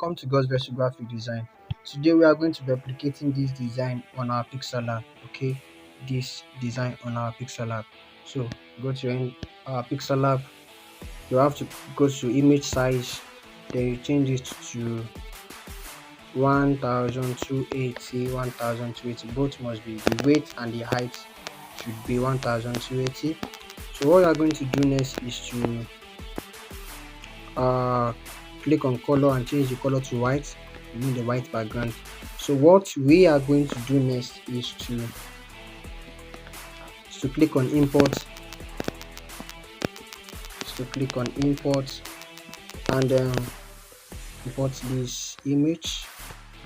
welcome to God's Best Graphic Design. Today we are going to be replicating this design on our Pixel Lab. Okay, this design on our Pixel Lab. So go to our Pixel Lab. You have to go to image size, then you change it to 1280. 1280. Both must be the weight and the height should be 1280. So what you are going to do next is to uh click on color and change the color to white. You need the white background. So what we are going to do next is to click on import, and import this image.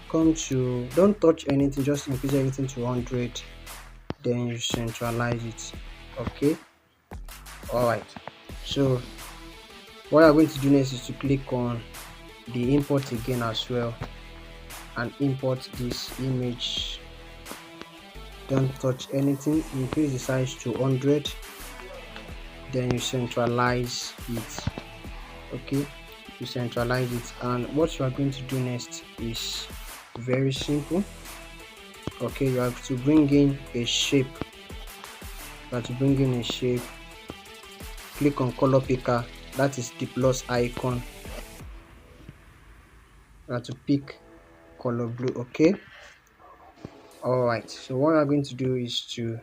Come to, don't touch anything, just increase everything to 100, then you centralize it. Okay, all right. So what I'm going to do next is to click on the import again as well and import this image. Don't touch anything, increase the size to 100, then you centralize it. Okay, you centralize it, and what you are going to do next is very simple. Okay, you have to bring in a shape. Click on color picker, that is the plus icon. You have to pick color blue. Okay, all right. So what I'm going to do is to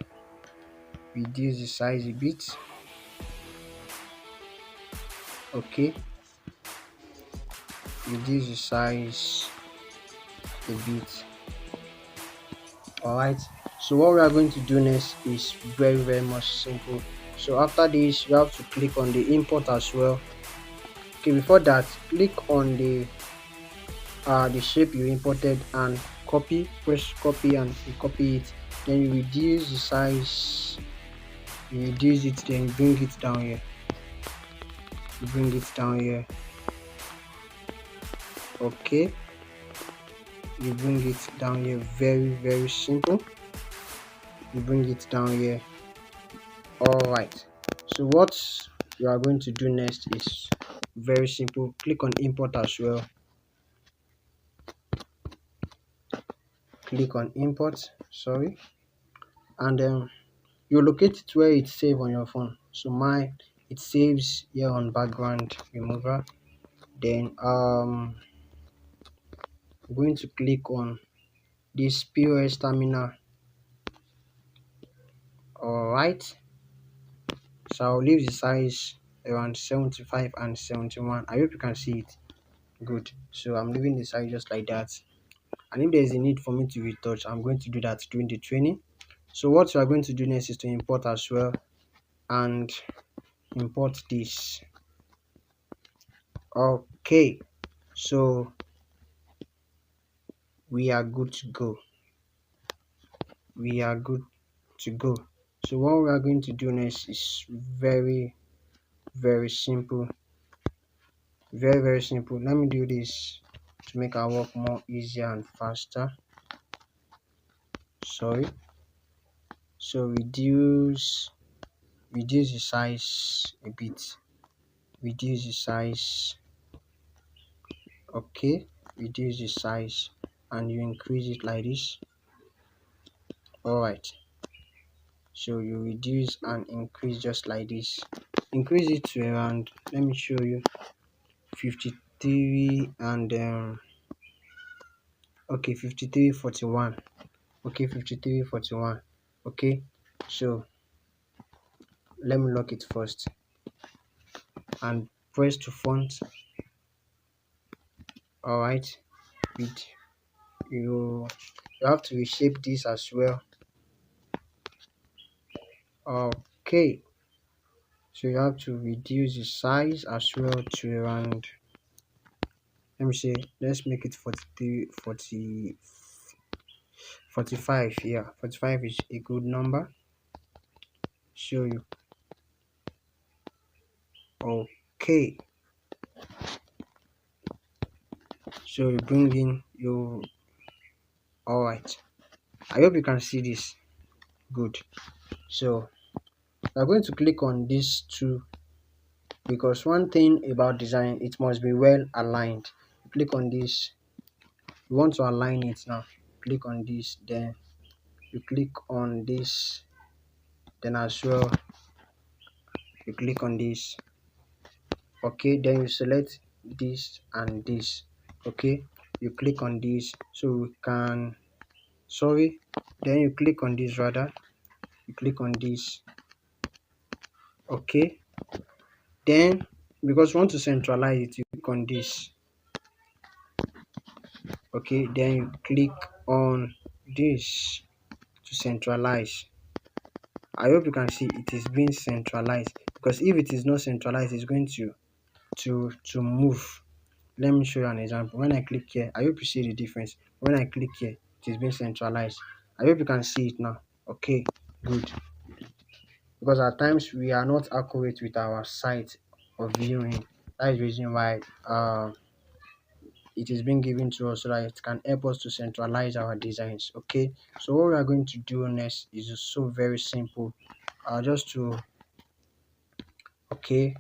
reduce the size a bit. Okay, reduce the size a bit. All right. So what we are going to do next is very much simple. So after this, you have to click on the import as well. Okay, before that, click on the shape you imported and press copy, and you copy it. Then you reduce the size, you reduce it, then you bring it down here. Okay, you bring it down here. Very simple. You bring it down here. All right. So what you are going to do next is very simple. Click on import as well. Click on import, sorry, and then you locate it where it's saved on your phone. So mine, it saves here on background remover. Then I'm going to click on this P.O.S terminal. All right, so I'll leave the size around 75 and 71. I hope you can see it. Good. So I'm leaving the size just like that, and if there is a need for me to retouch, I'm going to do that during the training. So what you are going to do next is to import as well, and import this. Okay, so we are good to go. So what we are going to do next is very simple. Very simple. Let me do this to make our work more easier and faster. Sorry. So reduce the size a bit. Okay, reduce the size, and you increase it like this. All right, so you reduce and increase just like this. Increase it to around, let me show you, 53 and okay, 5341. Okay, 5341. Okay, so let me lock it first and press to font. All right, you have to reshape this as well. Okay, so you have to reduce the size as well to around, let me say, let's make it 43, 40, 45. Yeah, 45 is a good number. Show you. Okay, so you bring in your, all right, I hope you can see this. Good. So we're going to click on these two, because one thing about design, it must be well aligned. click on this. You want to align it now. Click on this, then you click on this, then as well you click on this. Okay, then you select this and this. Okay, you click on this so we can then you click on this, rather you click on this. Okay, then because you want to centralize it, you click on this. Okay, then you click on this to centralize. I hope you can see it is being centralized, because if it is not centralized, it's going to move. Let me show you an example. When I click here, I hope you see the difference. When I click here, it is being centralized. I hope you can see it now. Okay, good. Because at times we are not accurate with our sight of viewing. That is the reason why it is being given to us so that it can help us to centralize our designs. Okay, so what we are going to do next is so very simple. Just to okay,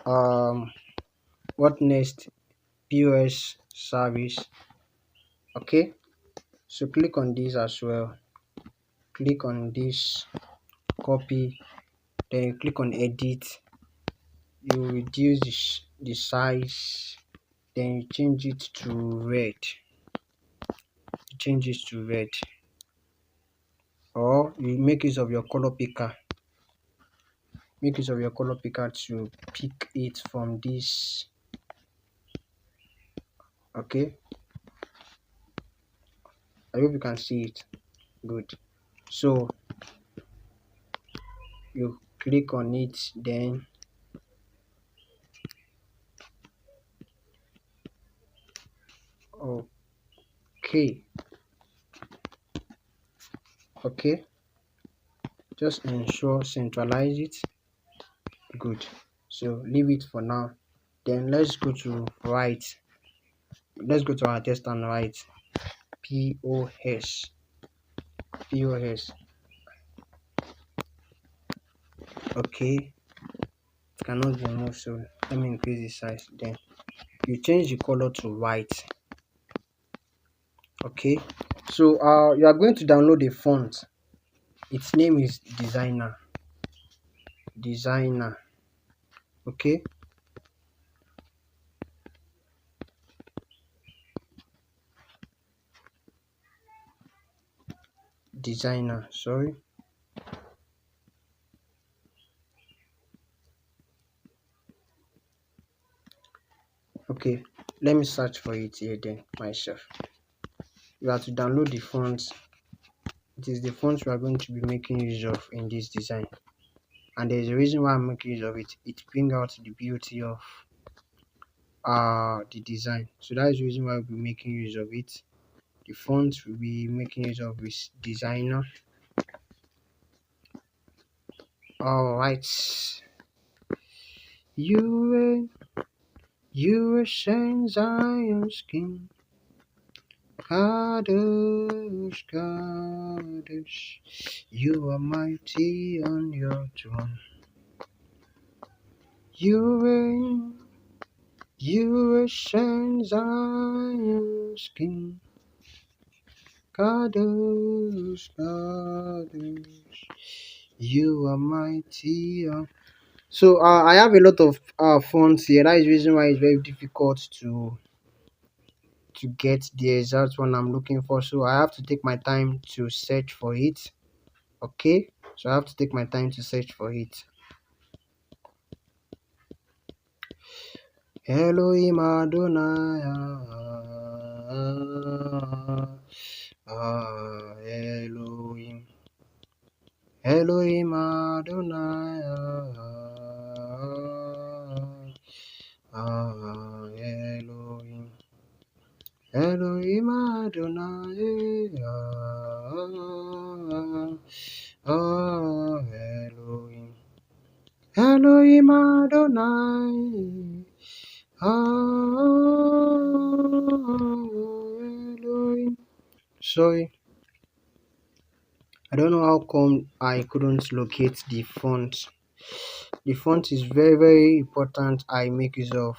what next? P.O.S service. Okay, so click on this as well. Click on this, copy, then you click on edit. You reduce the size, then you change it to red. Change it to red, or you make use of your color picker. Make use of your color picker to pick it from this. Okay, I hope you can see it. Good. So you click on it, then okay, okay, just ensure centralize it. Good. So leave it for now. Then let's go to write. Let's go to our test and write P.O.S. P.O.S. Okay, it cannot be moved, so let me increase the size. Then you change the color to white. Okay, so you are going to download a font. Its name is designer. Okay, designer, sorry. Okay, let me search for it here then myself. You have to download the font. It is the font we are going to be making use of in this design, and there's a reason why I'm making use of it. It brings out the beauty of the design, so that is the reason why we'll be making use of it. The font we'll be making use of is designer. All right, you a shine Zion's king. Kadosh, Kadosh, you are mighty on your throne. You reign, you a shine Zion's king. Kadosh, Kadosh, you are mighty on. So I have a lot of fonts here. That is the reason why it's very difficult to get the exact one I'm looking for. So I have to take my time to search for it. Okay, so I have to take my time to search for it. Elohim Adonai, Elohim, Elohim Adonai, Elohim, Elohim Adonai, Elohim, Elohim Adonai, Elohim. Sorry, I don't know how come I couldn't locate the font. The font is very important I make use of.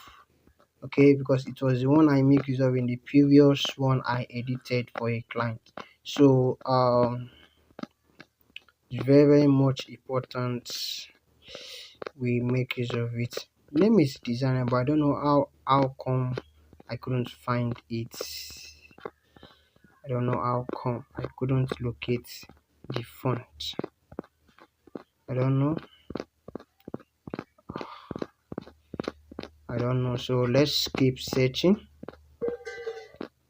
okay, because it was the one I make use of in the previous one I edited for a client. So it's very very much important we make use of it. Name is designer, but I don't know how come I couldn't find it. I don't know how come I couldn't locate the font. I don't know. I don't know. So let's keep searching.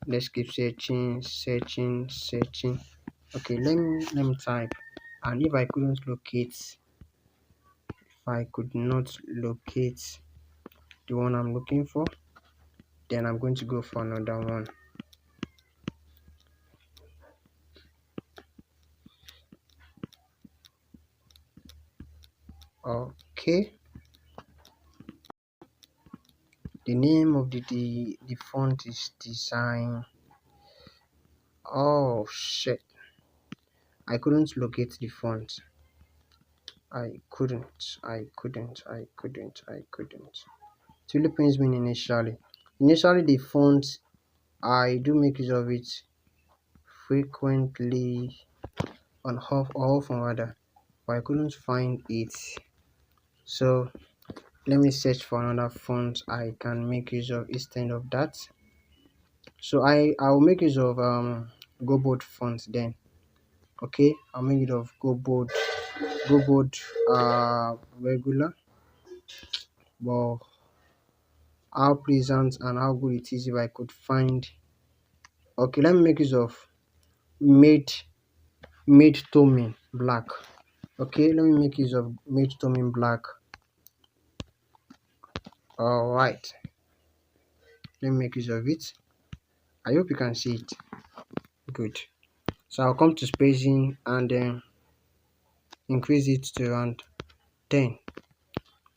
Let's keep searching. Okay, let me type. And if I couldn't locate, if I could not locate the one I'm looking for, then I'm going to go for another one. Okay, the name of the font is design. Oh shit, I couldn't locate the font. I couldn't. It really pains me initially. Initially the font, I do make use of it frequently, on half or often rather, but I couldn't find it. So let me search for another font I can make use of instead of that. So I'll make use of go bold font then. Okay, I'll make it of go bold regular. But how pleasant and how good it is if I could find. Okay, let me make use of made made toning black. Okay, let me make use of made toning black. All right, let me make use of it. I hope you can see it. Good. So I'll come to spacing and then increase it to around 10.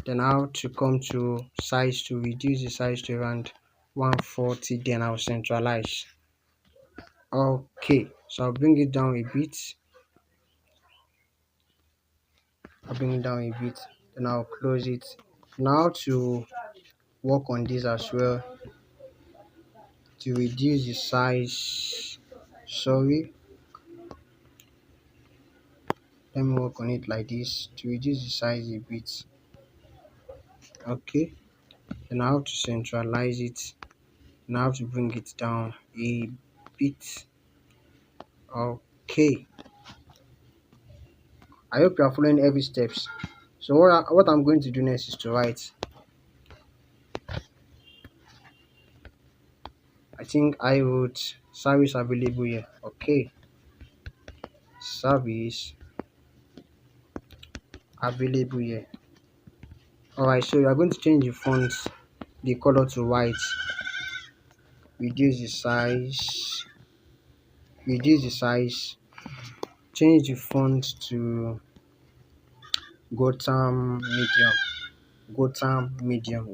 Then I'll to come to size to reduce the size to around 140. Then I'll centralize. Okay, so I'll bring it down a bit. Then I'll close it. Now to work on this as well, to reduce the size. Sorry, let me work on it like this to reduce the size a bit. Okay, then I have to centralize it. Now I have to bring it down a bit. Okay, I hope you are following every steps. So what I'm going to do next is to write. I think I wrote service available here. Okay, service available here. Alright, so we are going to change the font, the color to white. Reduce the size. Change the font to Gotham medium.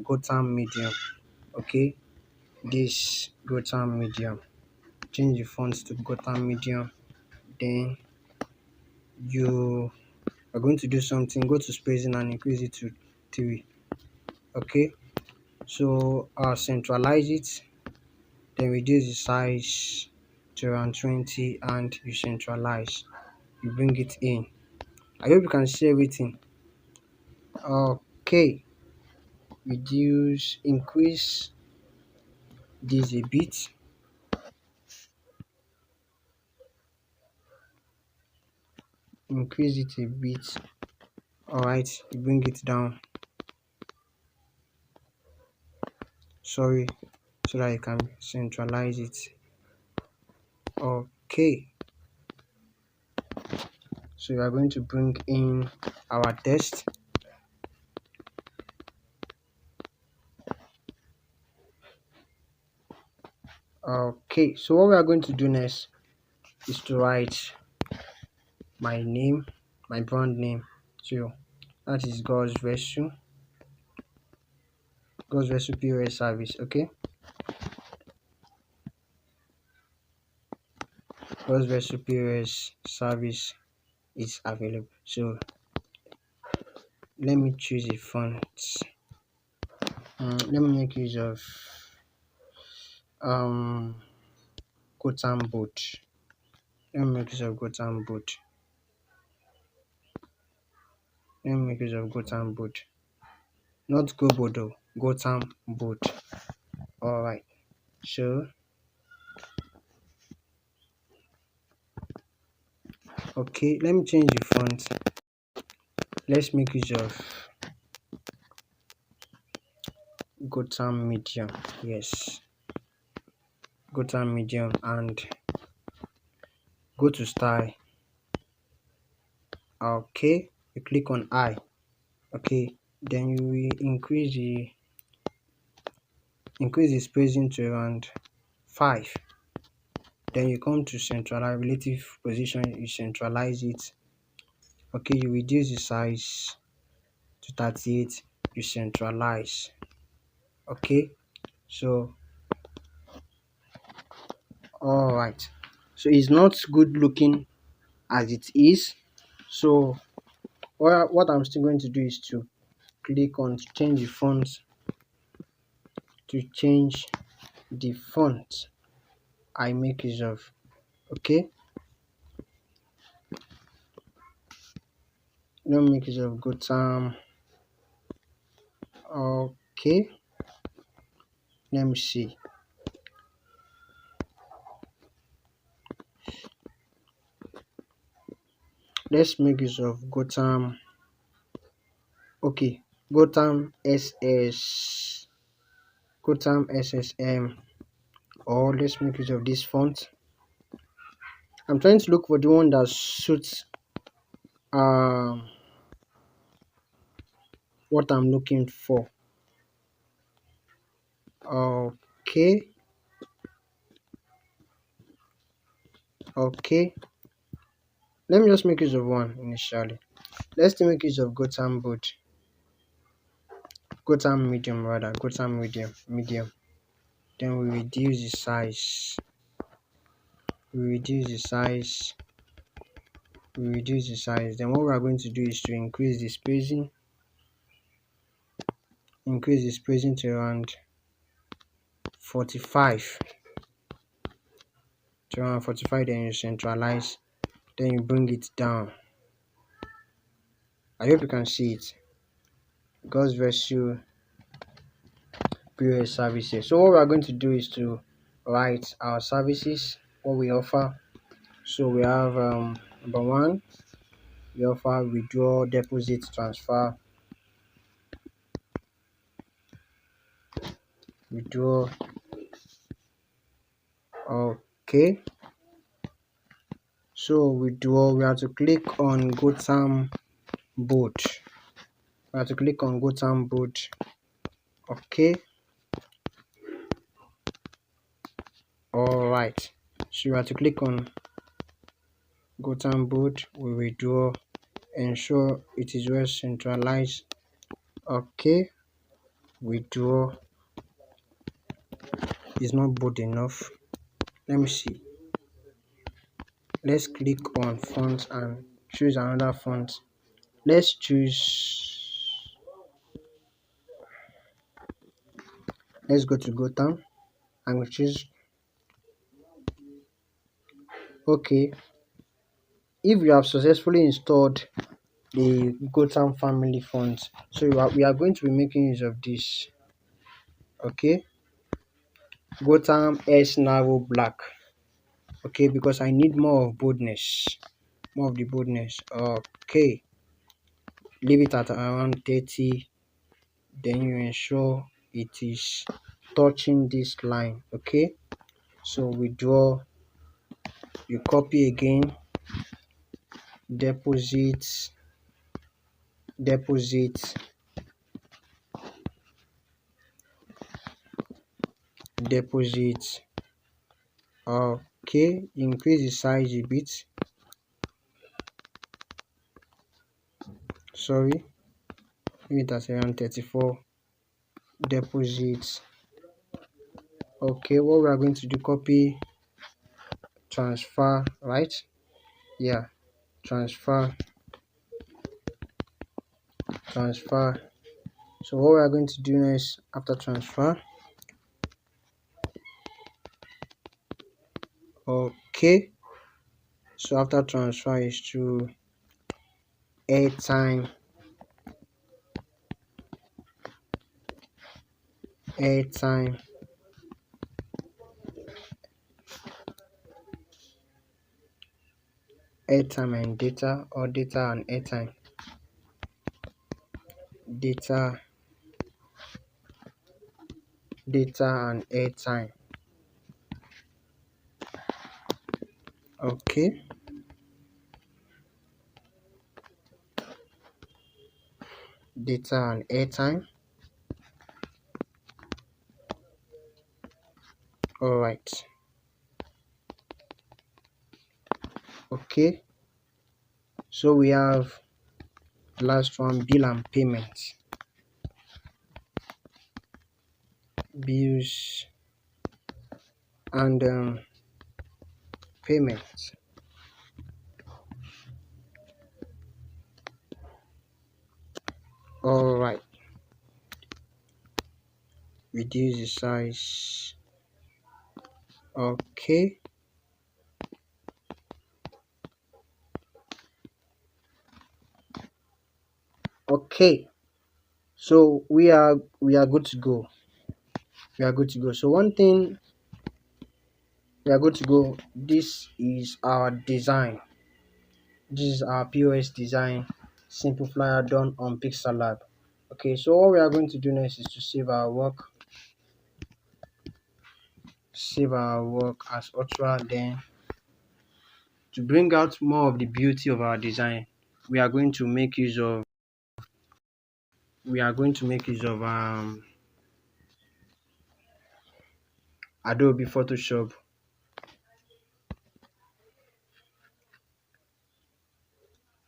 Okay, this Gotham medium. Change the font to Gotham medium. Then you are going to do something. Go to spacing and increase it to 3. Okay, so centralize it. Then reduce the size to around 20 and you centralize. You bring it in. I hope you can see everything. Okay, increase this a bit. Increase it a bit. Alright, you bring it down. Sorry, so that you can centralize it. Okay, so we are going to bring in our text. Okay, so what we are going to do next is to write my name, my brand name. So that is God's Vessel P.O.S service. Okay, God's Vessel P.O.S service is available. So let me choose a font. Let me make use of um Gotham boot. Let me make use of Gotham boot. Let me make use of Gotham boot. Not go bodo, Gotham boot. Alright. So okay, let me change the font. Let's make use of Gotham medium. Yes. Gotham medium and go to style. Okay. You click on I. Okay. Then you will increase the spacing to around 5. Then you come to centralize relative position, you centralize it. Okay, you reduce the size to 38, you centralize. Okay, so alright. So it's not good looking as it is. So what I'm still going to do is to click on to change the font, I make use of. Okay, let me make use of Gotham. Okay, let me see. Let's make use of Gotham. Okay, Gotham SS, Gotham SSM, or let's make use of this font. I'm trying to look for the one that suits what I'm looking for. Okay, okay. Let me just make use of one initially. Let's still make use of Gotham boot. Gotham medium rather, Gotham medium. Then we reduce the size. Then what we are going to do is to increase the spacing to around 45. Then you centralize, then you bring it down. I hope you can see it. God's Vessel P.O.S services. So what we are going to do is to write our services, what we offer. So we have number one, we offer withdraw, deposit, transfer, withdraw. Okay, so withdraw, we have to click on Gotham boot. Okay, alright, so you have to click on Gotham boot. We withdraw, ensure it is well centralized. Okay, withdraw is not bold enough. Let me see. Let's click on font and choose another font. Let's go to Gotham and we choose. Okay, if you have successfully installed the Gotham family font, so we are going to be making use of this. Okay, Gotham S narrow black. Okay, because I need more of the boldness. Okay, leave it at around 30. Then you ensure it is touching this line. Okay, so withdraw, you copy again, deposit. Okay, increase the size a bit. Sorry, leave it at around 34. Deposit. Okay, what we are going to do, copy, transfer, right? Yeah, transfer. So what we are going to do next after transfer, okay, so after transfer is to airtime, airtime, airtime and data, or data and airtime, data, data and airtime. Okay, data and airtime. All right. Okay, so we have last one, bill and payment. Bills and payment. All right. Reduce the size. Okay. Okay. So we are good to go. We are good to go. So one thing, we are good to go. This is our design. This is our POS design. Simple flyer done on Pixel Lab. Okay. So what we are going to do next is to save our work. Save our work as Ultra. Then to bring out more of the beauty of our design, we are going to make use of we are going to make use of Adobe Photoshop.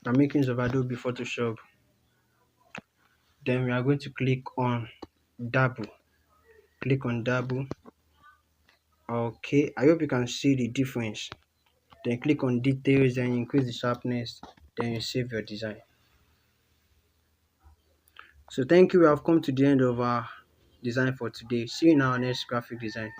I'm making use of Adobe Photoshop. Then we are going to click on double. Click on double. Okay, I hope you can see the difference. Then click on details, then increase the sharpness, then you save your design. So thank you. We have come to the end of our design for today. See you in our next graphic design.